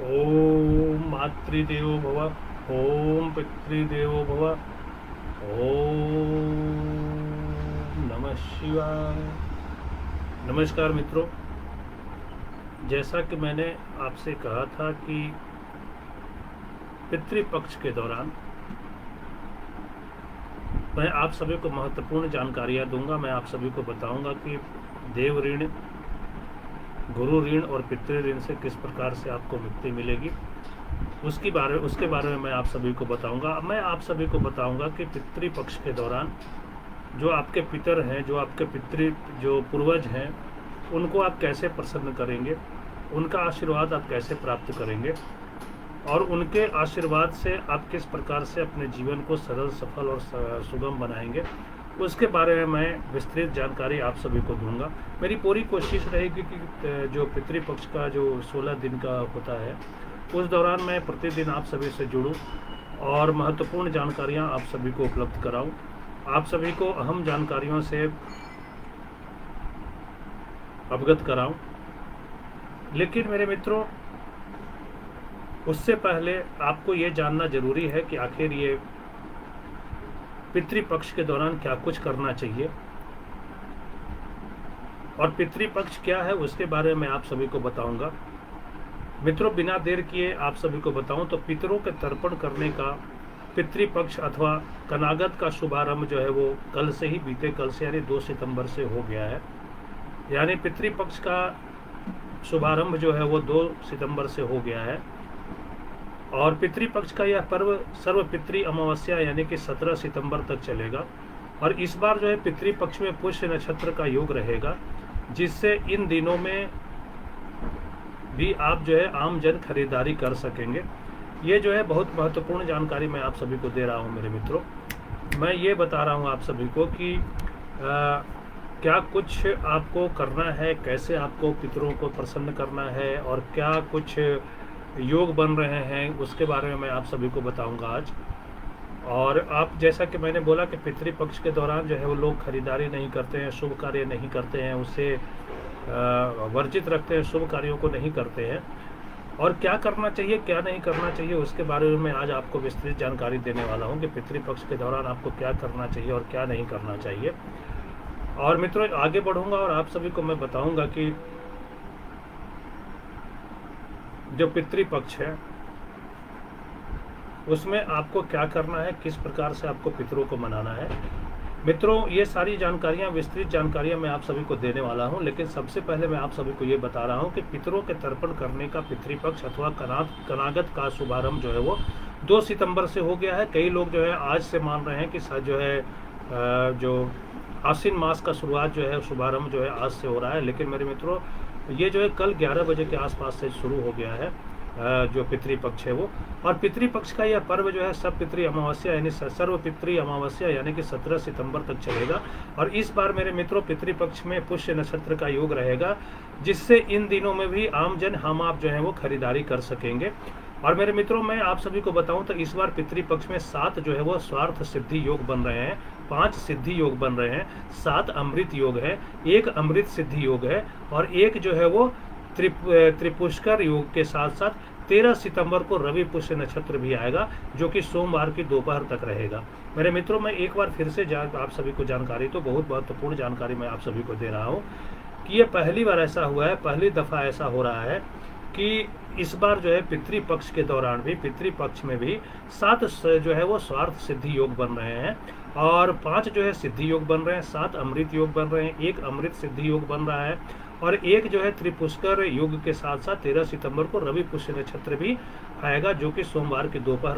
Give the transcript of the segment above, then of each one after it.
ओम मातृदेवो भव। ओम पितृदेवो भव। ओम नमः शिवाय। नमस्कार मित्रों, जैसा कि मैंने आपसे कहा था कि पितृपक्ष के दौरान मैं आप सभी को महत्वपूर्ण जानकारियाँ दूंगा। मैं आप सभी को बताऊंगा कि देव ऋण, गुरु ऋण और पितृ ऋण से किस प्रकार से आपको मुक्ति मिलेगी, उसके बारे में मैं आप सभी को बताऊंगा। मैं आप सभी को बताऊंगा कि पितृपक्ष के दौरान जो आपके पितर हैं, जो आपके जो पूर्वज हैं, उनको आप कैसे प्रसन्न करेंगे, उनका आशीर्वाद आप कैसे प्राप्त करेंगे और उनके आशीर्वाद से आप किस प्रकार से अपने जीवन को सरल, सफल और सुगम बनाएंगे, उसके बारे में मैं विस्तृत जानकारी आप सभी को दूंगा। मेरी पूरी कोशिश रहेगी कि जो पितृपक्ष का जो 16 दिन का होता है, उस दौरान मैं प्रतिदिन आप सभी से जुड़ूं और महत्वपूर्ण जानकारियां आप सभी को उपलब्ध कराऊं, आप सभी को अहम जानकारियों से अवगत कराऊं। लेकिन मेरे मित्रों, उससे पहले आपको ये जानना जरूरी है कि आखिर ये पितृपक्ष के दौरान क्या कुछ करना चाहिए और पितृपक्ष क्या है, उसके बारे में आप सभी को बताऊंगा। मित्रों, बिना देर किए आप सभी को बताऊं तो पितरों के तर्पण करने का पितृपक्ष अथवा कनागत का शुभारंभ जो है वो कल से ही, बीते कल से यानी 2 सितंबर से हो गया है। यानी पितृपक्ष का शुभारंभ जो है वो 2 सितंबर से हो गया है और पितृपक्ष का यह पर्व सर्व पितृ अमावस्या यानी कि 17 सितंबर तक चलेगा। और इस बार जो है पितृपक्ष में पुष्य नक्षत्र का योग रहेगा, जिससे इन दिनों में भी आप जो है आम जन खरीदारी कर सकेंगे। ये जो है बहुत महत्वपूर्ण जानकारी मैं आप सभी को दे रहा हूँ मेरे मित्रों। मैं ये बता रहा हूँ आप सभी को कि क्या कुछ आपको करना है, कैसे आपको पितरों को प्रसन्न करना है और क्या कुछ योग बन रहे हैं, उसके बारे में मैं आप सभी को बताऊंगा आज। और आप, जैसा कि मैंने बोला कि पितृपक्ष के दौरान जो है वो लोग खरीदारी नहीं करते हैं, शुभ कार्य नहीं करते हैं, उससे वर्जित रखते हैं, शुभ कार्यों को नहीं करते हैं। और क्या करना चाहिए, क्या नहीं करना चाहिए, उसके बारे में मैं आज आपको विस्तृत जानकारी देने वाला हूं कि पितृपक्ष के दौरान आपको क्या करना चाहिए और क्या नहीं करना चाहिए। और मित्रों, आगे बढ़ूंगा और आप सभी को मैं बताऊंगा कि जो पितृपक्ष है उसमें आपको क्या करना है, किस प्रकार से आपको पितरों को मनाना है। मित्रों, ये सारी जानकारियां, विस्तृत जानकारियां मैं आप सभी को देने वाला हूं। लेकिन सबसे पहले मैं आप सभी को ये बता रहा हूं कि पितरों के तर्पण करने का पितृपक्ष अथवा कनागत का शुभारंभ जो है वो 2 सितंबर से हो गया है। कई लोग जो है आज से मान रहे हैं कि जो है जो आश्विन मास का शुरुआत जो है, शुभारंभ जो है आज से हो रहा है। लेकिन मेरे मित्रों, ये जो है कल 11 बजे के आसपास से शुरू हो गया है जो पितृपक्ष है वो। और पितृपक्ष का यह पर्व जो है सब पितृ अमावस्या यानी सर्व पितृ अमावस्या यानी कि 17 सितंबर तक चलेगा। और इस बार मेरे मित्रों पितृपक्ष में पुष्य नक्षत्र का योग रहेगा, जिससे इन दिनों में भी आम जन, हम आप जो है वो खरीदारी कर सकेंगे। और मेरे मित्रों, मैं आप सभी को बताऊं तो इस बार पितृपक्ष में 7 जो है वो स्वार्थ सिद्धि योग बन रहे हैं, 5 सिद्धि योग बन रहे हैं, 7 अमृत योग है, 1 अमृत सिद्धि योग है और 1 जो है वो त्रिपुष्कर योग के साथ साथ 13 सितंबर को रवि पुष्य नक्षत्र भी आएगा, जो कि सोमवार की दोपहर तक रहेगा। मेरे मित्रों, मैं एक बार फिर से आप सभी को जानकारी, तो बहुत महत्वपूर्ण जानकारी मैं आप सभी को दे रहा हूँ कि ये पहली बार ऐसा हुआ है, पहली दफा ऐसा हो रहा है कि इस बार जो है पितृपक्ष के दौरान भी, पितृपक्ष में भी 7 जो है वो स्वार्थ सिद्धि योग बन रहे हैं और 5 जो है सिद्धि योग बन रहे हैं, 7 अमृत योग बन रहे हैं, 1 अमृत सिद्धि योग बन रहा है और 1 जो है त्रिपुष्कर योग के साथ साथ 13 सितंबर को रवि पुष्य नक्षत्र भी आएगा, जो कि सोमवार की दोपहर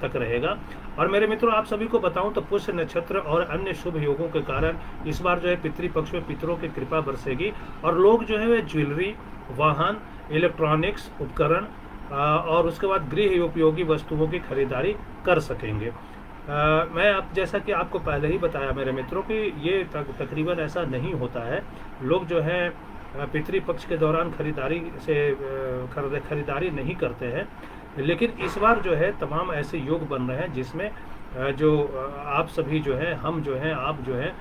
तक रहेगा। और मेरे मित्रों, आप सभी को बताऊं तो पुष्य नक्षत्र और अन्य शुभ योगों के कारण इस बार जो है पितृपक्ष में पितरों की कृपा बरसेगी और लोग जो है वे ज्वेलरी, वाहन, इलेक्ट्रॉनिक्स उपकरण और उसके बाद गृह उपयोगी वस्तुओं की खरीदारी कर सकेंगे। मैं आप, जैसा कि आपको पहले ही बताया मेरे मित्रों कि ये तकरीबन ऐसा नहीं होता है। लोग जो है पितृपक्ष के दौरान खरीदारी नहीं करते हैं। लेकिन इस बार जो है तमाम ऐसे योग बन रहे हैं जिसमें जो आप सभी जो है, हम जो हैं, आप जो है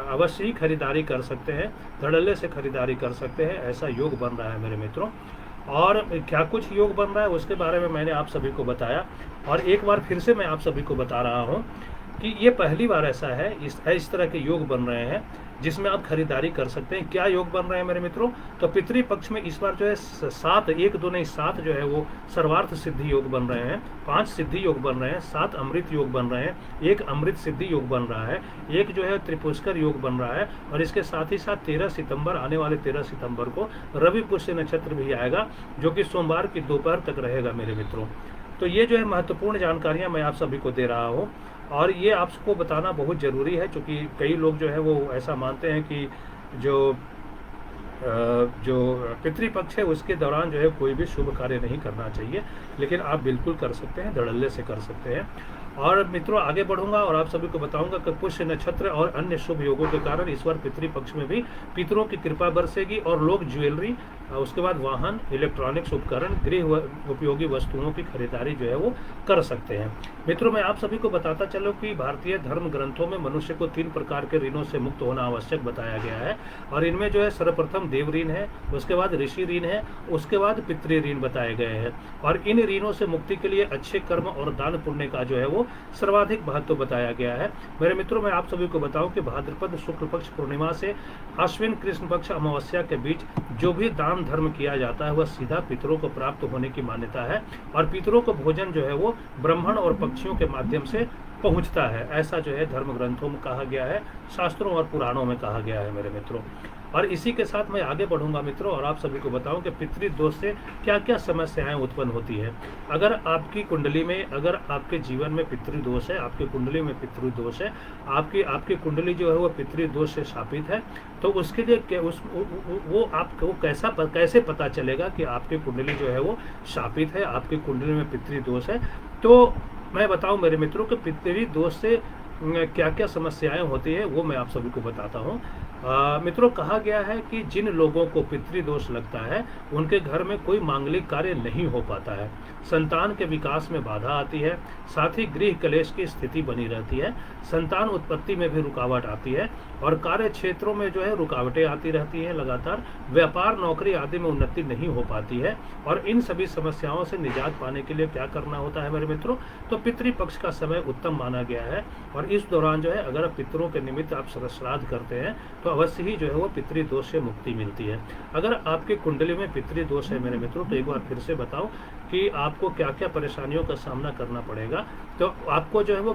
अवश्य ही खरीदारी कर सकते हैं, धड़ल्ले से खरीदारी कर सकते हैं, ऐसा योग बन रहा है मेरे मित्रों। और क्या कुछ योग बन रहा है उसके बारे में मैंने आप सभी को बताया, और एक बार फिर से मैं आप सभी को बता रहा हूँ कि ये पहली बार ऐसा है इस तरह के योग बन रहे हैं जिसमें आप खरीदारी कर सकते हैं। क्या योग बन रहे हैं मेरे मित्रों? तो पितृपक्ष में इस बार जो है 7, 1 2 नहीं 7 जो है वो सर्वार्थ सिद्धि योग बन रहे हैं, 5 सिद्धि योग बन रहे हैं, 7 अमृत योग बन रहे हैं, 1 अमृत सिद्धि योग बन रहा है, 1 जो है त्रिपुष्कर योग बन रहा है, और इसके साथ ही साथ 13 सितंबर आने वाले 13 सितंबर को रवि पुष्य नक्षत्र भी आएगा, जो कि सोमवार की दोपहर तक रहेगा मेरे मित्रों। तो ये जो है महत्वपूर्ण जानकारियां मैं आप सभी को दे रहा हूँ, और ये आपको बताना बहुत ज़रूरी है, क्योंकि कई लोग जो है वो ऐसा मानते हैं कि जो पितृपक्ष है उसके दौरान जो है कोई भी शुभ कार्य नहीं करना चाहिए, लेकिन आप बिल्कुल कर सकते हैं, धड़ल्ले से कर सकते हैं। और मित्रों आगे बढ़ूंगा और आप सभी को बताऊंगा कि पुष्य नक्षत्र और अन्य शुभ योगों के कारण इस बार पितृपक्ष में भी पितरों की कृपा बरसेगी, और लोग ज्वेलरी, उसके बाद वाहन, इलेक्ट्रॉनिक्स उपकरण, गृह उपयोगी वस्तुओं की खरीदारी जो है वो कर सकते हैं। मित्रों मैं आप सभी को बताता चलो कि भारतीय धर्म ग्रंथों में मनुष्य को 3 प्रकार के ऋणों से मुक्त होना आवश्यक बताया गया है, और इनमें जो है सर्वप्रथम देव ऋण है, उसके बाद ऋषि ऋण है, उसके बाद पितृ ऋण बताए गए हैं। और इन ऋणों से मुक्ति के लिए अच्छे कर्म और दान पुण्य का जो है वो सर्वाधिक महत्व बताया गया है। मेरे मित्रों मैं आप सभी को बताऊं कि भाद्रपद शुक्ल पक्ष पूर्णिमा से अश्विन कृष्ण पक्ष अमावस्या के बीच जो भी दान धर्म किया जाता है वह सीधा पितरों को प्राप्त होने की मान्यता है, और पितरों को भोजन जो है वो ब्राह्मण और पक्षियों के माध्यम से पहुंचता है, ऐसा जो है धर्म ग्रंथों में कहा गया है, शास्त्रों और पुराणों में कहा गया है मेरे मित्रों। और इसी के साथ मैं आगे बढ़ूंगा मित्रों, और आप सभी को बताऊं कि पितृदोष से क्या क्या समस्याएं उत्पन्न होती है। अगर आपकी कुंडली में, अगर आपके जीवन में पितृदोष है, आपकी कुंडली में पितृदोष है, आपकी कुंडली जो है वो पितृदोष से शापित है, तो उसके लिए वो आपको कैसे पता चलेगा कि आपकी कुंडली जो है वो शापित है, आपकी कुंडली में पितृदोष है? तो मैं बताऊं मेरे मित्रों कि पितृदोष से क्या क्या समस्याएं होती है वो मैं आप सभी को बताता हूं। मित्रों कहा गया है कि जिन लोगों को पितृदोष लगता है उनके घर में कोई मांगलिक कार्य नहीं हो पाता है, संतान के विकास में बाधा आती है, साथ ही गृह कलेश की स्थिति बनी रहती है, संतान उत्पत्ति में भी रुकावट आती है, और कार्य क्षेत्रों में जो है रुकावटें आती रहती हैं लगातार, व्यापार नौकरी आदि में उन्नति नहीं हो पाती है। और इन सभी समस्याओं से निजात पाने के लिए क्या करना होता है मेरे मित्रों? तो पितृपक्ष का समय उत्तम माना गया है, और इस दौरान जो है अगर आप पितरों के निमित्त आप श्राद्ध करते हैं तो अवश्य ही जो है वो पितृदोष से मुक्ति मिलती है। अगर आपके कुंडली में पितृदोष है मेरे मित्रों, तो एक बार फिर से बताओ कि आपको क्या क्या परेशानियों का सामना करना पड़ेगा। तो आपको जो है वो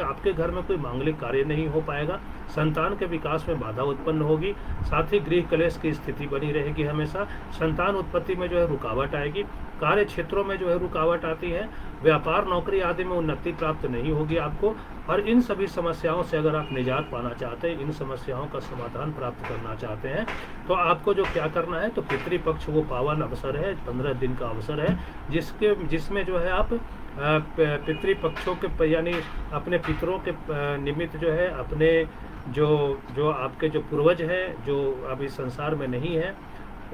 आपके घर में कोई मांगलिक कार्य नहीं हो पाएगा, संतान के विकास में बाधा उत्पन्न होगी, साथ ही गृह कलेश की स्थिति बनी रहेगी हमेशा, संतान उत्पत्ति में जो है रुकावट आएगी, कार्य क्षेत्रों में जो है रुकावट आती है, व्यापार नौकरी आदि में उन्नति प्राप्त नहीं होगी आपको। और इन सभी समस्याओं से अगर आप निजात पाना चाहते हैं, इन समस्याओं का समाधान प्राप्त करना चाहते हैं, तो आपको जो क्या करना है, तो पितृपक्ष वो पावन अवसर है, 15 दिन का अवसर है, जिसमें जो है आप पितृपक्षों के यानी अपने पितरों के निमित्त जो है अपने जो आपके जो पूर्वज हैं जो अभी संसार में नहीं है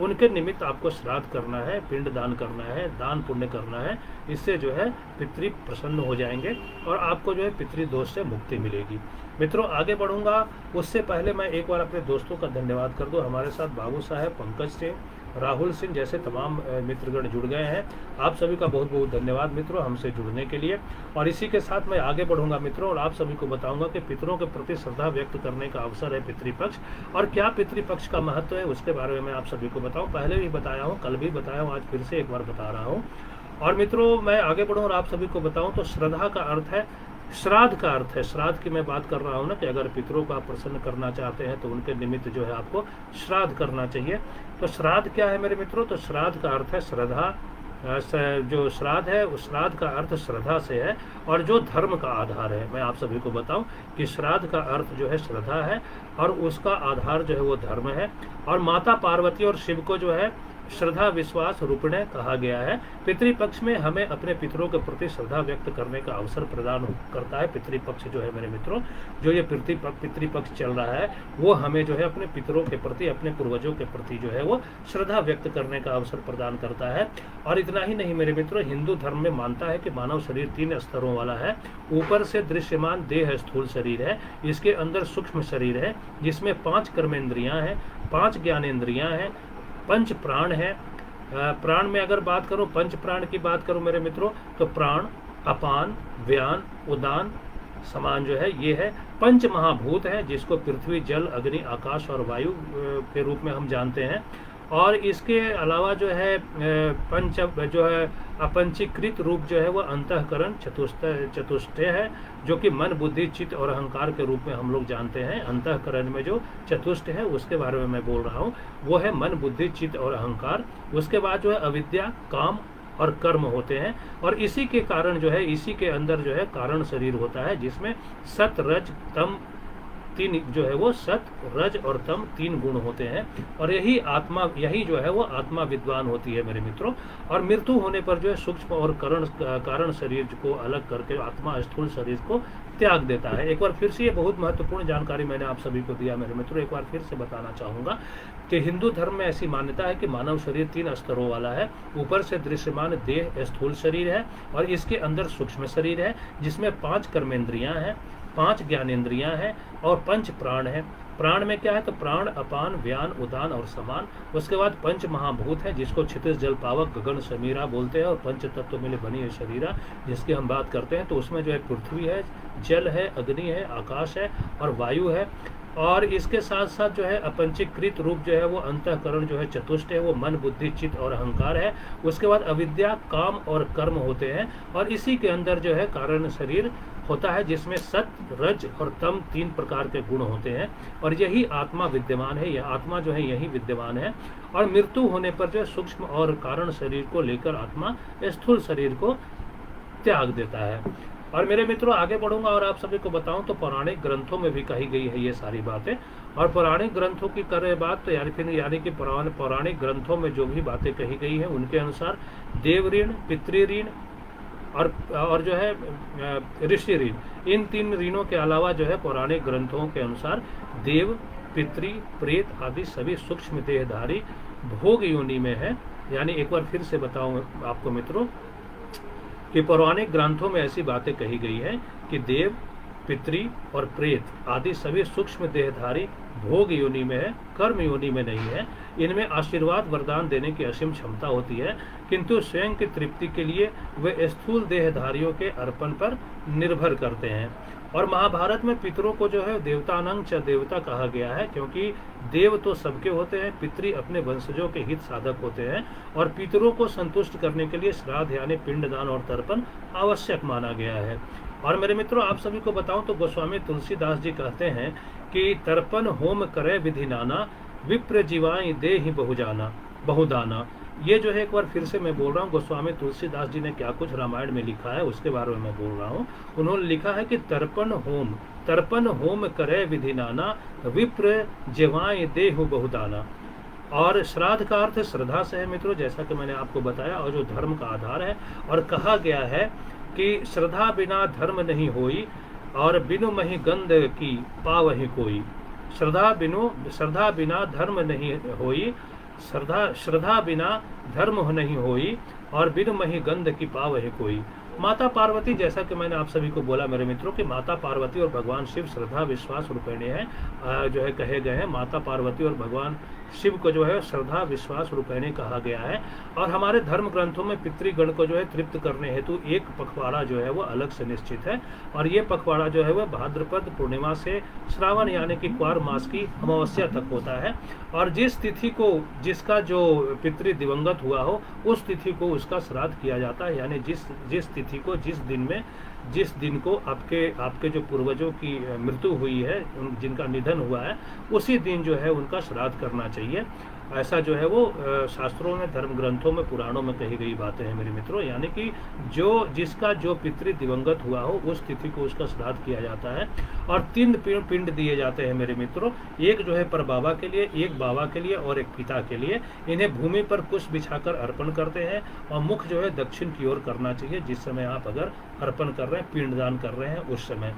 उनके निमित्त आपको श्राद्ध करना है, पिंड दान करना है, दान पुण्य करना है। इससे जो है पितृ प्रसन्न हो जाएंगे और आपको जो है पितृदोष से मुक्ति मिलेगी। मित्रों आगे बढ़ूंगा उससे पहले मैं एक बार अपने दोस्तों का धन्यवाद कर दूं। हमारे साथ बाबू साहब, पंकज सिंह, राहुल सिंह जैसे तमाम मित्रगण जुड़ गए हैं। आप सभी का बहुत बहुत धन्यवाद मित्रों हमसे जुड़ने के लिए। और इसी के साथ मैं आगे बढ़ूंगा मित्रों और आप सभी को बताऊंगा कि पितरों के प्रति श्रद्धा व्यक्त करने का अवसर है पितृपक्ष, और क्या पितृपक्ष का महत्व है उसके बारे में मैं आप सभी को बताऊं। पहले भी बताया हूं, कल भी बताया हूं, आज फिर से एक बार बता रहा हूँ। और मित्रों मैं आगे बढ़ूँ और आप सभी को बताऊँ तो श्रद्धा का अर्थ है, श्राद्ध का अर्थ है। श्राद्ध की मैं बात कर रहा हूँ ना कि अगर पितरों को आप प्रसन्न करना चाहते हैं तो उनके निमित्त जो है आपको श्राद्ध करना चाहिए। तो श्राद्ध क्या है मेरे मित्रों? तो श्राद्ध का अर्थ है श्रद्धा। जो श्राद्ध है उस श्राद्ध का अर्थ श्रद्धा से है और जो धर्म का आधार है। मैं आप सभी को बताऊं कि श्राद्ध का अर्थ जो है श्रद्धा है और उसका आधार जो है वो धर्म है। और माता पार्वती और शिव को जो है श्रद्धा विश्वास रूपिणे कहा गया है। पितृपक्ष में हमें अपने पितरों के प्रति श्रद्धा व्यक्त करने का अवसर प्रदान करता है। पितृपक्ष जो है मेरे मित्रों, जो ये पितृपक्ष चल रहा है वो हमें जो है अपने पितरों के प्रति, अपने पूर्वजों के प्रति जो है वो श्रद्धा व्यक्त करने का अवसर प्रदान करता है। और इतना ही नहीं मेरे मित्रों, हिंदू धर्म में मानता है कि मानव शरीर 3 स्तरों वाला है। ऊपर से दृश्यमान देह स्थूल शरीर है, इसके अंदर सूक्ष्म शरीर है जिसमें 5 कर्मेंद्रियां हैं, 5 ज्ञानेंद्रियां हैं, 5 प्राण है, प्राण में अगर बात करूं, पंच प्राण की बात करूं मेरे मित्रों, तो प्राण, अपान, व्यान, उदान, समान जो है ये है पंच महाभूत है, जिसको पृथ्वी, जल, अग्नि, आकाश और वायु के रूप में हम जानते हैं। और इसके अलावा जो है पंच जो है अपंचीकृत रूप जो है वह अंतःकरण चतुष्टय है, जो कि मन, बुद्धि, चित्त और अहंकार के रूप में हम लोग जानते हैं। अंतःकरण में जो चतुष्ट है उसके बारे में मैं बोल रहा हूँ, वो है मन, बुद्धि, चित्त और अहंकार। उसके बाद जो है अविद्या, काम और कर्म होते हैं, और इसी के कारण जो है, इसी के अंदर जो है कारण शरीर होता है, जिसमें सत, रज, तम तीन जो है वो सत, रज और तम तीन गुण होते हैं। और यही आत्मा, यही जो है वो आत्मा विद्वान होती है मेरे मित्रों। और मृत्यु होने पर जो है सूक्ष्म और कारण शरीर को अलग करके आत्मा स्थूल शरीर को त्याग देता है। एक बार फिर से ये बहुत महत्वपूर्ण जानकारी मैंने आप सभी को दिया मेरे मित्रों। एक बार फिर से बताना चाहूँगा कि हिंदू धर्म में ऐसी मान्यता है कि मानव शरीर 3 स्तरों वाला है। ऊपर से दृश्यमान देह स्थूल शरीर है, और इसके अंदर सूक्ष्म शरीर है, जिसमें 5 कर्मेंद्रियां हैं, 5 ज्ञानेंद्रियां हैं और 5 प्राण है। प्राण में क्या है, तो प्राण, अपान, व्यान, उदान और समान। उसके बाद पंच महाभूत है, जिसको क्षितिज, जल, पावक, गगन, समीरा बोलते हैं, और पंच तत्व मिले बनी है शरीरा, जिसकी हम बात करते हैं। तो उसमें जो है पृथ्वी है, जल है, अग्नि है, आकाश है और वायु है। और इसके साथ साथ जो है अपंचीकृत रूप जो है वो अंतःकरण जो है चतुष्ट है, वो मन, बुद्धि, चित्त और अहंकार है। उसके बाद अविद्या, काम और कर्म होते हैं, और इसी के अंदर जो है कारण शरीर होता है, जिसमें सत, रज और तम 3 प्रकार के गुण होते हैं। और यही आत्मा विद्यमान है, यह आत्मा जो है यही विद्यमान है। और मृत्यु होने पर जो है सूक्ष्म और कारण शरीर को लेकर आत्मा स्थूल शरीर को त्याग देता है। और मेरे मित्रों आगे बढ़ूंगा और आप सभी को बताऊं तो पौराणिक ग्रंथों में भी कही गई है ये सारी बातें। और पौराणिक ग्रंथों की करें बात तो यानी कि पौराणिक ग्रंथों में जो भी बातें कही गई हैं उनके अनुसार देव ऋण, पितृ ऋण और जो है ऋषि ऋण, इन 3 ऋणों के अलावा जो है पौराणिक ग्रंथों के अनुसार देव, पितृ, प्रेत आदि सभी सूक्ष्म देहधारी भोग योनि में है। यानी एक बार फिर से बताऊं आपको मित्रों कि पौराणिक ग्रंथों में ऐसी बातें कही गई है कि देव, पितृ और प्रेत आदि सभी सूक्ष्म देहधारी भोग योनि में है, कर्म योनि में नहीं है। इनमें आशीर्वाद वरदान देने की असीम क्षमता होती है, किंतु स्वयं की तृप्ति के लिए वे स्थूल देहधारियों के अर्पण पर निर्भर करते हैं। और महाभारत में पितरों को जो है देवतानंग च देवता कहा गया है, क्योंकि देव तो सबके होते हैं, पितृ अपने वंशजों के हित साधक होते हैं, और पितरों को संतुष्ट करने के लिए श्राद्ध यानी पिंडदान और तर्पण आवश्यक माना गया है। और मेरे मित्रों आप सभी को बताऊं तो गोस्वामी तुलसीदास जी कहते हैं कि तर्पण होम करे विधि नाना, विप्र जीवाई दे ही बहुदाना। ये जो है एक बार फिर से मैं बोल रहा हूँ, गोस्वामी तुलसीदास जी ने क्या कुछ रामायण में लिखा है उसके बारे में मैं बोल रहा हूँ। उन्होंने लिखा है कि तर्पण होम करे विधि नाना, विप्र जीवाई दे बहुदाना। और श्राद्ध का अर्थ श्रद्धा से है मित्रों, जैसा कि मैंने आपको बताया, और जो धर्म का आधार है। और कहा गया है कि श्रद्धा बिना धर्म नहीं होई, और बिनु मही गंध की पावहि कोई। श्रद्धा बिना धर्म नहीं होई, श्रद्धा बिना धर्म नहीं होई, और बिनु मही गंध की पावहि कोई। माता पार्वती, जैसा कि मैंने आप सभी को बोला मेरे मित्रों कि माता पार्वती और भगवान शिव श्रद्धा विश्वास रूपिणी है, जो है कहे गए हैं। माता पार्वती और भगवान शिव को जो है श्रद्धा विश्वास रूपिणी कहा गया है। और हमारे धर्म ग्रंथों में पितृगण को जो है तृप्त करने हेतु एक पखवाड़ा जो है वो अलग से निश्चित है। और ये पखवाड़ा जो है वह भाद्रपद पूर्णिमा से श्रावण यानी कि क्वार मास की अमावस्या तक होता है। और जिस तिथि को जिसका जो पितृ दिवंगत हुआ हो उस तिथि को उसका श्राद्ध किया जाता है। यानी जिस तिथि को जिस दिन को आपके जो पूर्वजों की मृत्यु हुई है, जिनका निधन हुआ है, उसी दिन जो है उनका श्राद्ध करना चाहिए। ऐसा जो है वो शास्त्रों में, धर्म ग्रंथों में, पुराणों में कही गई बातें हैं मेरे मित्रों। यानी कि जिसका जो पितृ दिवंगत हुआ हो उस तिथि को उसका श्राद्ध किया जाता है। और 3 पिंड दिए जाते हैं मेरे मित्रों, एक जो है पर बाबा के लिए, एक बाबा के लिए और एक पिता के लिए। इन्हें भूमि पर कुश बिछाकर अर्पण करते हैं, और मुख जो है दक्षिण की ओर करना चाहिए जिस समय आप अगर अर्पण कर रहे हैं, पिंडदान कर रहे हैं उस समय।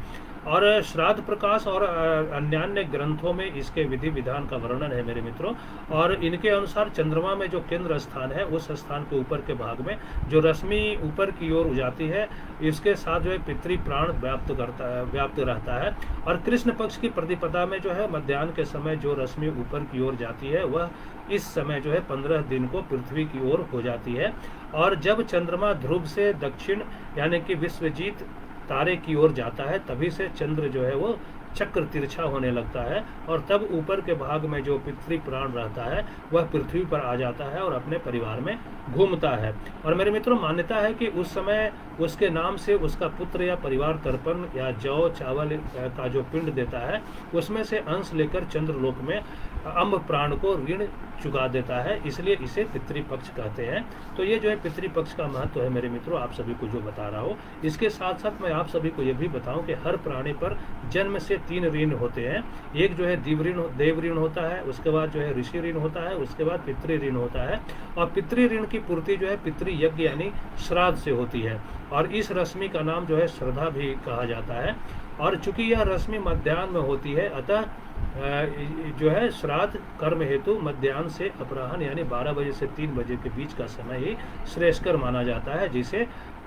और श्राद्ध प्रकाश और अन्यान्य ग्रंथों में इसके विधि विधान का वर्णन है मेरे मित्रों। और इनके अनुसार चंद्रमा में जो केंद्र स्थान है, उस स्थान के ऊपर के भाग में जो रश्मि ऊपर की ओर जाती है, इसके साथ जो है पितृ प्राण व्याप्त रहता है। और कृष्ण पक्ष की प्रतिपदा में जो है मध्याह्न के समय जो रश्मि ऊपर की ओर जाती है, वह इस समय जो है 15 दिन को पृथ्वी की ओर हो जाती है। और जब चंद्रमा ध्रुव से दक्षिण यानी कि विश्वजीत तारे की ओर जाता है, तभी से चंद्र जो है वो चक्र तिरछा होने लगता है, और तब ऊपर के भाग में जो पितृ प्राण रहता है वह पृथ्वी पर आ जाता है और अपने परिवार में घूमता है। और मेरे मित्रों, मान्यता है कि उस समय उसके नाम से उसका पुत्र या परिवार तर्पण या जौ चावल का जो पिंड देता है, उसमें से अंश लेकर चंद्रलोक में अम्ब प्राण को ऋण चुका देता है, इसलिए इसे पितृपक्ष कहते हैं। तो ये जो है पितृपक्ष का महत्व है मेरे मित्रों, आप सभी को जो बता रहा हूँ। इसके साथ साथ मैं आप सभी को ये भी बताऊं कि हर प्राणी पर जन्म से 3 ऋण होते हैं। एक जो है देव ऋण होता है, उसके बाद जो है ऋषि ऋण होता है, उसके बाद पितृ ऋण होता है। और पितृ ऋण की पूर्ति जो है पितृ यज्ञ यानी श्राद्ध से होती है। और इस रश्मि का नाम जो है श्रद्धा भी कहा जाता है। और चूंकि यह रश्मि मध्याह्न में होती है, अतः जो है श्राद्ध कर्म हेतु मध्याह्न से अपराह्न यानी 12 बजे से 3 बजे के बीच का समय ही श्रेष्ठकर माना जाता है, जिसे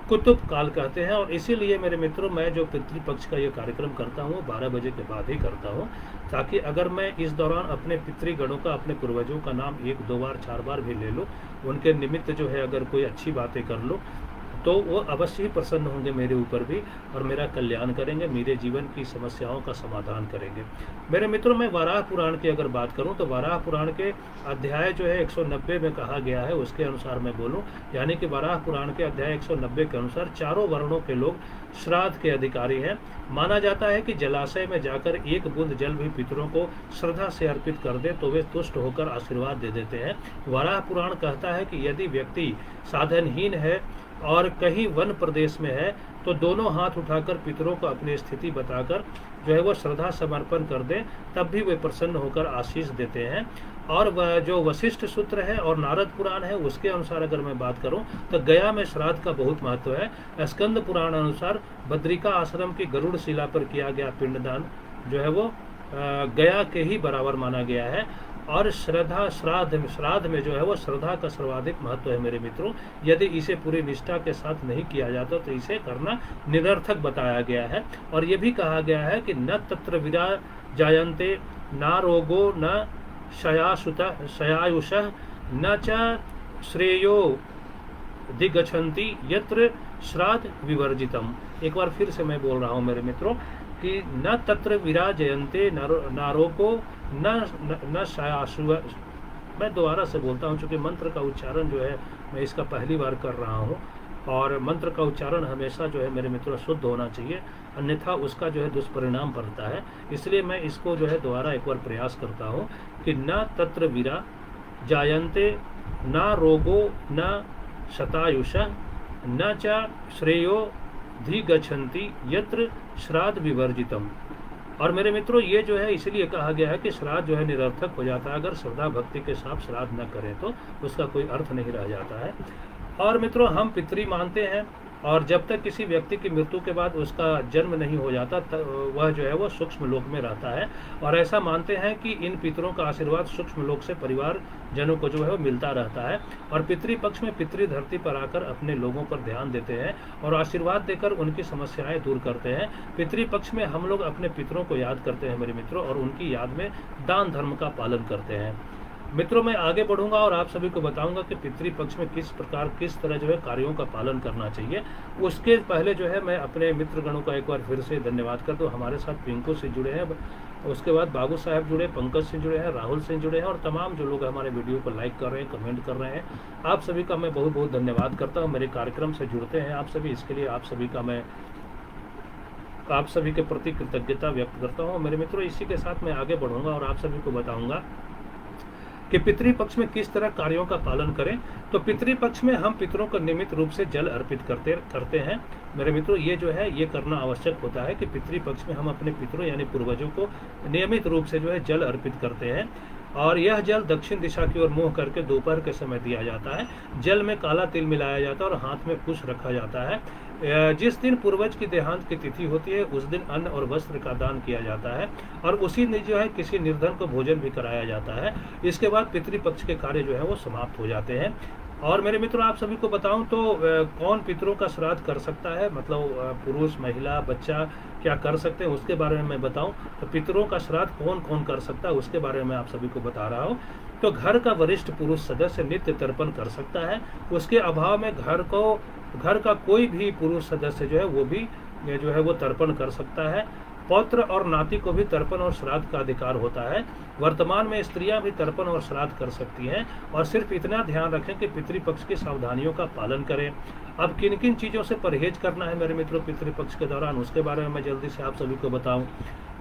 कुतुब काल कहते हैं। और इसीलिए मेरे मित्रों, मैं जो पितृपक्ष का ये कार्यक्रम करता हूँ 12 बजे के बाद ही करता हूँ, ताकि अगर मैं इस दौरान अपने पितृगणों का, अपने पूर्वजों का नाम 1, 2 बार 4 बार भी ले लूँ, उनके निमित्त जो है अगर कोई अच्छी बातें कर लूँ, तो वो अवश्य ही प्रसन्न होंगे मेरे ऊपर भी और मेरा कल्याण करेंगे, मेरे जीवन की समस्याओं का समाधान करेंगे। मेरे मित्रों, मैं वराह पुराण की अगर बात करूं तो वराह पुराण के अध्याय जो है 190 में कहा गया है, उसके अनुसार मैं बोलूं, यानी कि वराह पुराण के अध्याय 190 के अनुसार चारों वर्णों के लोग श्राद्ध के अधिकारी हैं। माना जाता है कि जलाशय में जाकर 1 बूंद जल भी पितरों को श्रद्धा से अर्पित कर दे तो वे तुष्ट होकर आशीर्वाद दे देते हैं। वराह पुराण कहता है कि यदि व्यक्ति साधनहीन है और कहीं वन प्रदेश में है, तो दोनों हाथ उठाकर पितरों को अपनी स्थिति बताकर जो है वो श्रद्धा समर्पण कर दें, तब भी वे प्रसन्न होकर आशीष देते हैं। और वह जो वशिष्ठ सूत्र है और नारद पुराण है, उसके अनुसार अगर मैं बात करूं तो गया में श्राद्ध का बहुत महत्व है। स्कंद पुराण अनुसार बद्रिका आश्रम की गरुड़ शिला पर किया गया पिंडदान जो है वो गया के ही बराबर माना गया है। और श्राद्ध में जो है वो श्रद्धा का सर्वाधिक महत्व है मेरे मित्रों। यदि इसे पूरी निष्ठा के साथ नहीं किया जाता तो इसे करना निरर्थक बताया गया है। और ये भी कहा गया है कि न तत्र विरा जायन्ते न रोगो न शयायुषः न च श्रेयो दिगच्छन्ति यत्र श्राद्ध विवर्जितम। एक बार फिर से मैं बोल रहा हूँ मेरे मित्रों कि न तत्र विराजयन्ते नारोको न शयाशु। मैं दोबारा से बोलता हूँ, चूँकि मंत्र का उच्चारण जो है मैं इसका पहली बार कर रहा हूँ, और मंत्र का उच्चारण हमेशा जो है मेरे मित्रों शुद्ध होना चाहिए, अन्यथा उसका जो है दुष्परिणाम पड़ता है। इसलिए मैं इसको जो है दोबारा एक बार प्रयास करता हूँ कि न तत्र वीरा जायन्ते न रोगो न शतायुष न च श्रेयो धिगच्छन्ति यत्र श्राद्ध विवर्जितम। और मेरे मित्रों, ये जो है इसलिए कहा गया है कि श्राद्ध जो है निरर्थक हो जाता है, अगर श्रद्धा भक्ति के साथ श्राद्ध न करें तो उसका कोई अर्थ नहीं रह जाता है। और मित्रों, हम पितृ मानते हैं, और जब तक किसी व्यक्ति की मृत्यु के बाद उसका जन्म नहीं हो जाता वह जो है वो सूक्ष्म लोक में रहता है। और ऐसा मानते हैं कि इन पितरों का आशीर्वाद सूक्ष्म लोक से परिवार जनों को जो है वो मिलता रहता है। और पितृपक्ष में पितृ धरती पर आकर अपने लोगों पर ध्यान देते हैं और आशीर्वाद देकर उनकी समस्याएं दूर करते हैं। पितृपक्ष में हम लोग अपने पितरों को याद करते हैं मेरे मित्रों, और उनकी याद में दान धर्म का पालन करते हैं। मित्रों, मैं आगे बढ़ूंगा और आप सभी को बताऊंगा कि पितृपक्ष में किस तरह जो है कार्यों का पालन करना चाहिए। उसके पहले जो है मैं अपने मित्रगणों का एक बार फिर से धन्यवाद कर दूं। हमारे साथ पिंकू से जुड़े हैं, उसके बाद बाबू साहब जुड़े, पंकज से जुड़े हैं, राहुल से जुड़े हैं, और तमाम जो लोग हमारे वीडियो को लाइक कर रहे हैं, कमेंट कर रहे हैं, आप सभी का मैं बहुत बहुत धन्यवाद करता हूँ। मेरे कार्यक्रम से जुड़ते हैं आप सभी, इसके लिए आप सभी के प्रति कृतज्ञता व्यक्त करता हूँ। मेरे मित्रों, इसी के साथ मैं आगे बढ़ूंगा और आप सभी को बताऊंगा कि पितृपक्ष में किस तरह कार्यों का पालन करें। तो पितृपक्ष में हम पितरों को नियमित रूप से जल अर्पित करते हैं मेरे मित्रों। ये जो है ये करना आवश्यक होता है कि पितृपक्ष में हम अपने पितरों यानी पूर्वजों को नियमित रूप से जो है जल अर्पित करते हैं। और यह जल दक्षिण दिशा की ओर मुंह करके दोपहर के समय दिया जाता है। जल में काला तिल मिलाया जाता है और हाथ में कुश रखा जाता है। जिस दिन पूर्वज की देहांत की तिथि होती है उस दिन अन्न और वस्त्र का दान किया जाता है और उसी दिन जो है किसी निर्धन को भोजन भी कराया जाता है। इसके बाद पितृपक्ष के कार्य जो है वो समाप्त हो जाते हैं। और मेरे मित्रों, आप सभी को बताऊं तो कौन पितरों का श्राद्ध कर सकता है, मतलब पुरुष, महिला, बच्चा क्या कर सकते हैं उसके बारे में मैं बताऊं तो पितरों का श्राद्ध कौन कौन कर सकता है उसके बारे में आप सभी को बता रहा हूं। तो घर का वरिष्ठ पुरुष सदस्य नित्य तर्पण कर सकता है। उसके अभाव में घर का कोई भी पुरुष सदस्य जो है वो भी जो है वो तर्पण कर सकता है। पौत्र और नाती को भी तर्पण और श्राद्ध का अधिकार होता है। वर्तमान में स्त्रियां भी तर्पण और श्राद्ध कर सकती हैं और सिर्फ इतना ध्यान रखें कि पितृपक्ष की सावधानियों का पालन करें। अब किन किन चीज़ों से परहेज करना है मेरे मित्रों पितृपक्ष के दौरान, उसके बारे में मैं जल्दी से आप सभी को बताऊं।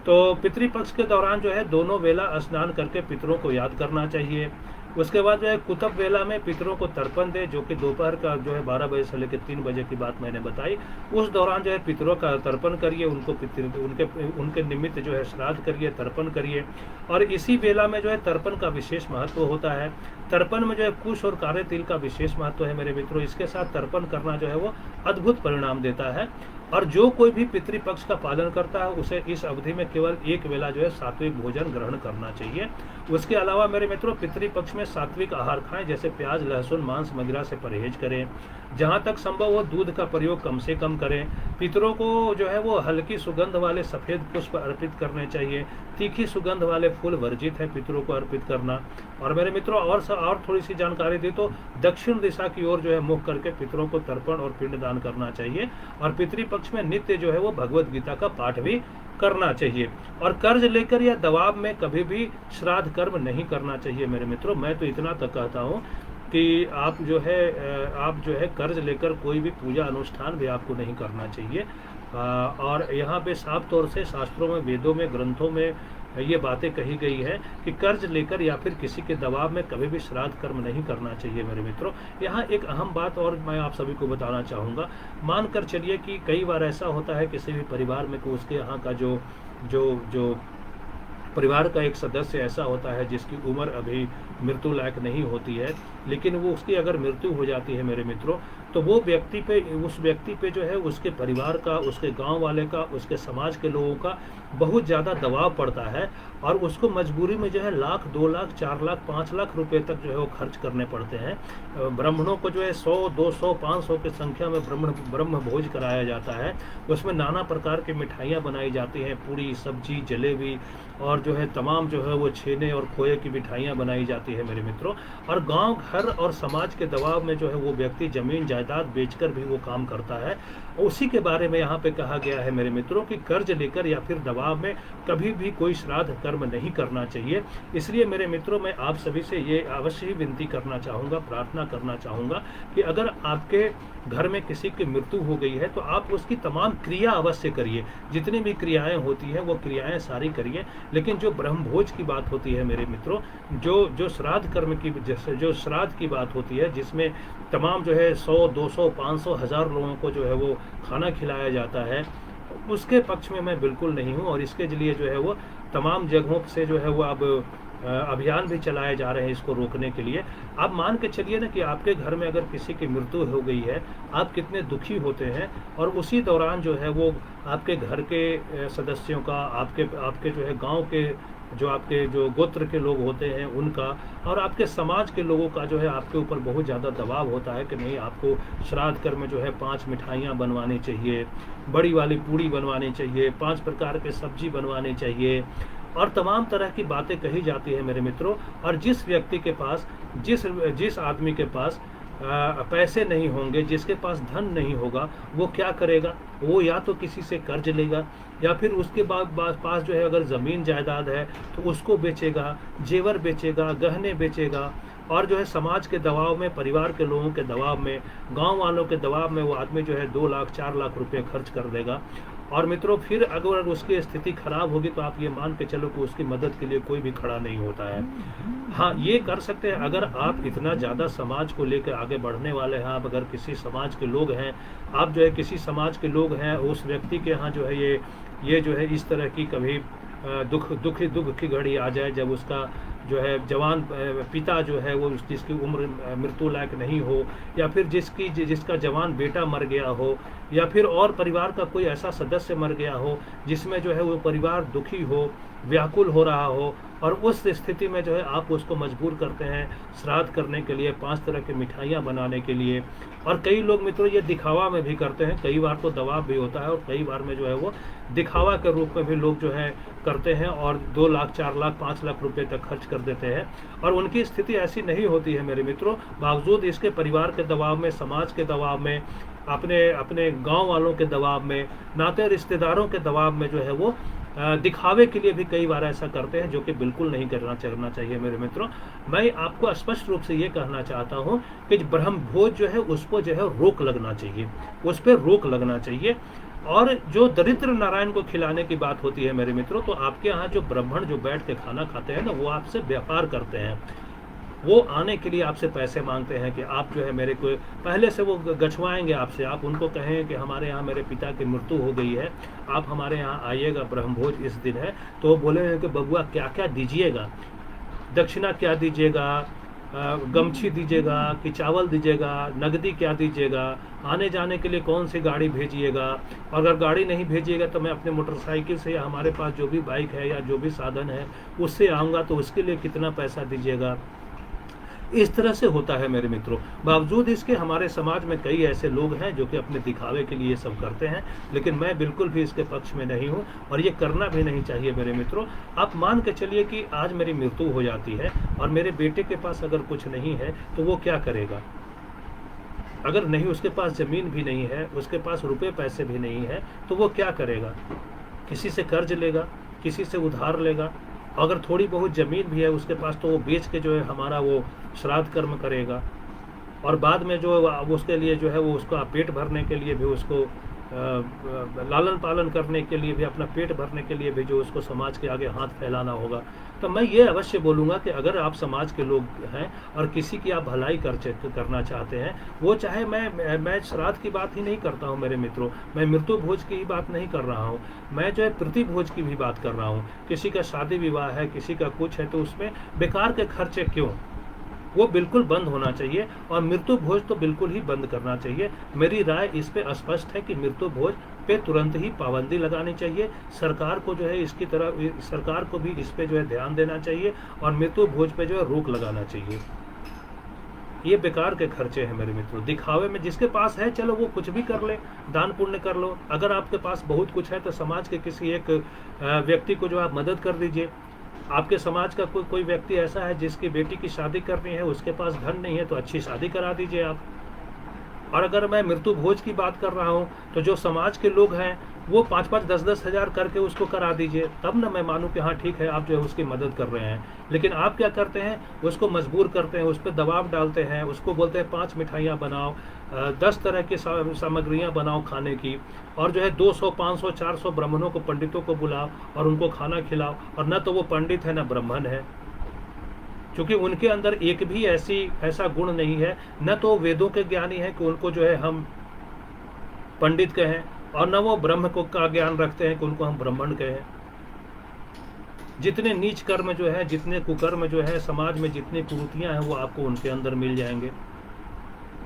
तो पितृपक्ष के दौरान जो है दोनों वेला स्नान करके पितरों को याद करना चाहिए। उसके बाद जो है कुतुब वेला में पितरों को तर्पण दे, जो कि दोपहर का जो है 12 बजे से लेकर 3 बजे की बात मैंने बताई। उस दौरान जो है पितरों का तर्पण करिए, उनके निमित्त जो है श्राद्ध करिए, तर्पण करिए। और इसी वेला में जो है तर्पण का विशेष महत्व होता है। तर्पण में जो है कुश और कारे तिल का विशेष महत्व है मेरे मित्रों। इसके साथ तर्पण करना जो है वो अद्भुत परिणाम देता है। और जो कोई भी पितृपक्ष का पालन करता है उसे इस अवधि में केवल एक वेला जो है सात्विक भोजन ग्रहण करना चाहिए। उसके अलावा मेरे मित्रों पितृपक्ष में सात्विक आहार खाएं, जैसे प्याज, लहसुन, मांस वगैरह से परहेज करें। जहाँ तक संभव हो दूध का प्रयोग कम से कम करें। पितरों को जो है वो हल्की सुगंध वाले सफ़ेद पुष्प अर्पित करने चाहिए। तीखी सुगंध वाले फूल वर्जित है पितरों को अर्पित करना। और मेरे मित्रों और थोड़ी सी जानकारी दी तो दक्षिण दिशा की ओर जो है मुख करके पितरों को तर्पण और पिंडदान करना चाहिए। और पितृपक्ष में नित्य जो है वो भगवत गीता का पाठ भी करना चाहिए। और कर्ज लेकर या दबाव में कभी भी श्राद्ध कर्म नहीं करना चाहिए मेरे मित्रों। मैं तो इतना तक कहता हूँ कि आप जो है कर्ज लेकर कोई भी पूजा अनुष्ठान भी आपको नहीं करना चाहिए। और यहाँ पे साफ तौर से शास्त्रों में, वेदों में, ग्रंथों में ये बातें कही गई है कि कर्ज लेकर या फिर किसी के दबाव में कभी भी श्राद्ध कर्म नहीं करना चाहिए मेरे मित्रों। यहाँ एक अहम बात और मैं आप सभी को बताना चाहूँगा। मानकर चलिए कि कई बार ऐसा होता है किसी भी परिवार में कि उसके यहाँ का जो परिवार का एक सदस्य ऐसा होता है जिसकी उम्र अभी मृत्यु लायक नहीं होती है, लेकिन वो उसकी अगर मृत्यु हो जाती है मेरे मित्रों तो वो उस व्यक्ति पे जो है उसके परिवार का, उसके गांव वाले का, उसके समाज के लोगों का बहुत ज़्यादा दबाव पड़ता है। और उसको मजबूरी में जो है 1,00,000, 2,00,000, 4,00,000, 5,00,000 रुपए तक जो है वो खर्च करने पड़ते हैं। ब्राह्मणों को जो है 100, 200, 500 की संख्या में ब्रह्म भोज कराया जाता है। उसमें नाना प्रकार की मिठाइयाँ बनाई जाती हैं, पूरी, सब्जी, जलेबी और जो है तमाम जो है वो छेने और खोए की मिठाइयाँ बनाई जाती है मेरे मित्रों। और गांव, घर और समाज के दबाव में जो है वो व्यक्ति जमीन जायदाद बेचकर भी वो काम करता है। उसी के बारे में यहाँ पे कहा गया है मेरे मित्रों कि कर्ज लेकर या फिर दबाव में कभी भी कोई श्राद्ध कर्म नहीं करना चाहिए। इसलिए मेरे मित्रों मैं आप सभी से ये अवश्य ही विनती करना चाहूँगा, प्रार्थना करना चाहूँगा कि अगर आपके घर में किसी की मृत्यु हो गई है तो आप उसकी तमाम क्रिया अवश्य करिए। जितनी भी क्रियाएं होती हैं वो क्रियाएं सारी करिए। लेकिन जो ब्रह्मभोज की बात होती है मेरे मित्रों, जो श्राद्ध कर्म की, जो श्राद्ध की बात होती है जिसमें तमाम जो है 100, 200, 500, 1000 लोगों को जो है वो खाना खिलाया जाता है, उसके पक्ष में मैं बिल्कुल नहीं हूँ। और इसके लिए जो है वो तमाम जगहों से जो है वो अब अभियान भी चलाए जा रहे हैं इसको रोकने के लिए। आप मान के चलिए ना कि आपके घर में अगर किसी की मृत्यु हो गई है, आप कितने दुखी होते हैं। और उसी दौरान जो है वो आपके घर के सदस्यों का, आपके जो है गांव के आपके जो गोत्र के लोग होते हैं उनका, और आपके समाज के लोगों का जो है आपके ऊपर बहुत ज़्यादा दबाव होता है कि नहीं, आपको श्राद्ध कर्म में जो है 5 मिठाइयाँ बनवानी चाहिए, बड़ी वाली पूड़ी बनवानी चाहिए, 5 प्रकार के सब्जी बनवानी चाहिए और तमाम तरह की बातें कही जाती है मेरे मित्रों। और जिस व्यक्ति के पास, जिस आदमी के पास पैसे नहीं होंगे, जिसके पास धन नहीं होगा, वो क्या करेगा? वो या तो किसी से कर्ज लेगा या फिर उसके पास जो है अगर ज़मीन जायदाद है तो उसको बेचेगा, जेवर बेचेगा, गहने बेचेगा। और जो है समाज के दबाव में, परिवार के लोगों के दबाव में, गांव वालों के दबाव में वो आदमी जो है 2 लाख 4 लाख रुपए खर्च कर देगा। और मित्रों फिर अगर उसकी स्थिति खराब होगी तो आप ये मान के चलो कि उसकी मदद के लिए कोई भी खड़ा नहीं होता है। हाँ, ये कर सकते हैं अगर आप इतना ज़्यादा समाज को लेकर आगे बढ़ने वाले हैं। आप अगर किसी समाज के लोग हैं, आप जो है किसी समाज के लोग हैं, उस व्यक्ति के यहाँ जो है ये जो है इस तरह की कभी दुख की घड़ी आ जाए, जब उसका जो है जवान पिता जो है वो जिसकी उम्र मृत्यु लायक नहीं हो, या फिर जिसका जवान बेटा मर गया हो, या फिर और परिवार का कोई ऐसा सदस्य मर गया हो जिसमें जो है वो परिवार दुखी हो, व्याकुल हो रहा हो, और उस स्थिति में जो है आप उसको मजबूर करते हैं श्राद्ध करने के लिए, 5 तरह की मिठाइयाँ बनाने के लिए। और कई लोग मित्रों ये दिखावा में भी करते हैं, कई बार तो दबाव भी होता है, और कई बार में जो है वो दिखावा के रूप में भी लोग जो है करते हैं, और 2 लाख 4 लाख 5 लाख रुपए तक खर्च कर देते हैं। और उनकी स्थिति ऐसी नहीं होती है मेरे मित्रों, बावजूद इसके परिवार के दबाव में, समाज के दबाव में, अपने गांव वालों के दबाव में, नाते रिश्तेदारों के दबाव में जो है वो दिखावे के लिए भी कई बार ऐसा करते हैं, जो कि बिल्कुल नहीं करना चाहिए मेरे मित्रों। मैं आपको स्पष्ट रूप से ये कहना चाहता हूँ कि ब्रह्म भोज जो है उस पर जो है रोक लगना चाहिए, उस पर रोक लगना चाहिए। और जो दरिद्र नारायण को खिलाने की बात होती है मेरे मित्रों, तो आपके यहाँ जो ब्राह्मण जो बैठ के खाना खाते हैं ना, वो आपसे व्यापार करते हैं, वो आने के लिए आपसे पैसे मांगते हैं कि आप जो है मेरे को पहले से वो गछवाएंगे आपसे। आप उनको कहें कि हमारे यहाँ मेरे पिता की मृत्यु हो गई है, आप हमारे यहाँ आइएगा, ब्रह्मभोज इस दिन है। तो वो बोले हैं कि बबुआ क्या क्या दीजिएगा, दक्षिणा क्या दीजिएगा, गमछी दीजिएगा कि चावल दीजिएगा, नगदी क्या दीजिएगा, आने जाने के लिए कौन सी गाड़ी भेजिएगा, अगर गाड़ी नहीं भेजिएगा तो मैं अपने मोटरसाइकिल से, या हमारे पास जो भी बाइक है या जो भी साधन है उससे आऊँगा, तो उसके लिए कितना पैसा दीजिएगा। इस तरह से होता है मेरे मित्रों। बावजूद इसके हमारे समाज में कई ऐसे लोग हैं जो कि अपने दिखावे के लिए ये सब करते हैं, लेकिन मैं बिल्कुल भी इसके पक्ष में नहीं हूँ, और ये करना भी नहीं चाहिए मेरे मित्रों। आप मान के चलिए कि आज मेरी मृत्यु हो जाती है और मेरे बेटे के पास अगर कुछ नहीं है तो वो क्या करेगा? अगर नहीं, उसके पास जमीन भी नहीं है, उसके पास रुपए पैसे भी नहीं है, तो वो क्या करेगा? किसी से कर्ज लेगा, किसी से उधार लेगा। अगर थोड़ी बहुत ज़मीन भी है उसके पास, तो वो बेच के जो है हमारा वो श्राद्ध कर्म करेगा, और बाद में जो उसके लिए जो है वो उसका पेट भरने के लिए भी, उसको लालन पालन करने के लिए भी, अपना पेट भरने के लिए भी जो उसको समाज के आगे हाथ फैलाना होगा। तो मैं ये अवश्य बोलूँगा कि अगर आप समाज के लोग हैं और किसी की आप भलाई करना चाहते हैं, वो चाहे मैं श्राद्ध की बात ही नहीं करता हूँ मेरे मित्रों, मैं मृत्यु भोज की ही बात नहीं कर रहा हूँ, मैं जो है प्रति भोज की भी बात कर रहा हूँ। किसी का शादी विवाह है, किसी का कुछ है, तो उसमें बेकार के खर्चे क्यों? वो बिल्कुल बंद होना चाहिए, और मृत्यु भोज तो बिल्कुल ही बंद करना चाहिए। मेरी राय इस पे स्पष्ट है कि मृत्यु भोज पे तुरंत ही पाबंदी लगानी चाहिए। सरकार को जो है इसकी तरह, सरकार को भी इस पे जो है ध्यान देना चाहिए, और मृत्यु भोज पे जो है रोक लगाना चाहिए। ये बेकार के खर्चे हैं मेरे मित्रों, दिखावे में। जिसके पास है चलो वो कुछ भी कर ले, दान पुण्य कर लो। अगर आपके पास बहुत कुछ है तो समाज के किसी एक व्यक्ति को जो आप मदद कर दीजिए। आपके समाज का कोई व्यक्ति ऐसा है जिसकी बेटी की शादी करनी है, उसके पास धन नहीं है, तो अच्छी शादी करा दीजिए आप। और अगर मैं मृत्यु भोज की बात कर रहा हूँ, तो जो समाज के लोग हैं वो 5-5, 10-10 हज़ार करके उसको करा दीजिए, तब ना मैं मानूँ कि हाँ ठीक है, आप जो है उसकी मदद कर रहे हैं। लेकिन आप क्या करते हैं, उसको मजबूर करते हैं, उस पर दबाव डालते हैं, उसको बोलते हैं 5 मिठाइयाँ बनाओ, 10 तरह की सामग्रियाँ बनाओ खाने की, और जो है 200, 500, 400 ब्राह्मणों को, पंडितों को बुलाओ और उनको खाना खिलाओ। और न तो वो पंडित है न ब्राह्मण है, क्योंकि उनके अंदर एक भी ऐसा गुण नहीं है। न तो वेदों के ज्ञानी है कि उनको जो है हम पंडित कहें, और न वो ब्रह्म को का ज्ञान रखते हैं कि उनको हम ब्राह्मण कहें। जितने नीच कर्म जो है, जितने कुकर्म जो है, समाज में जितनी कुरीतियां हैं, वो आपको उनके अंदर मिल जाएंगे।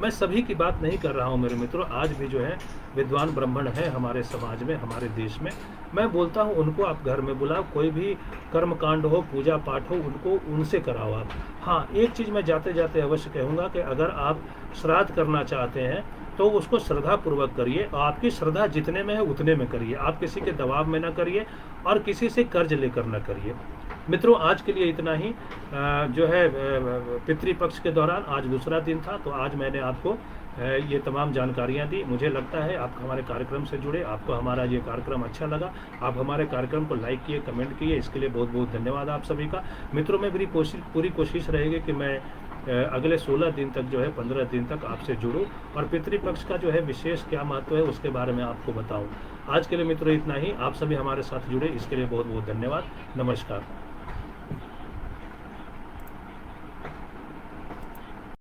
मैं सभी की बात नहीं कर रहा हूं मेरे मित्रों, आज भी जो है विद्वान ब्राह्मण है हमारे समाज में, हमारे देश में। मैं बोलता हूं उनको आप घर में बुलाओ, कोई भी कर्म कांड हो, पूजा पाठ हो, उनको उनसे कराओ आप। हाँ, एक चीज़ मैं जाते जाते अवश्य कहूँगा कि अगर आप श्राद्ध करना चाहते हैं तो उसको श्रद्धा पूर्वक करिए, और आपकी श्रद्धा जितने में है उतने में करिए। आप किसी के दबाव में ना करिए, और किसी से कर्ज लेकर ना करिए। मित्रों, आज के लिए इतना ही। जो है पितृपक्ष के दौरान आज दूसरा दिन था, तो आज मैंने आपको ये तमाम जानकारियाँ दी। मुझे लगता है आप हमारे कार्यक्रम से जुड़े, आपको हमारा ये कार्यक्रम अच्छा लगा, आप हमारे कार्यक्रम को लाइक किए, कमेंट किए, इसके लिए बहुत बहुत धन्यवाद आप सभी का। मित्रों, में मेरी पूरी कोशिश रहेगी कि मैं अगले 16 दिन तक जो है 15 दिन तक आपसे जुड़ूं, और पितृपक्ष का जो है विशेष क्या महत्व है उसके बारे में आपको बताऊं। आज के लिए मित्रों इतना ही। आप सभी हमारे साथ जुड़े, इसके लिए बहुत बहुत धन्यवाद। नमस्कार।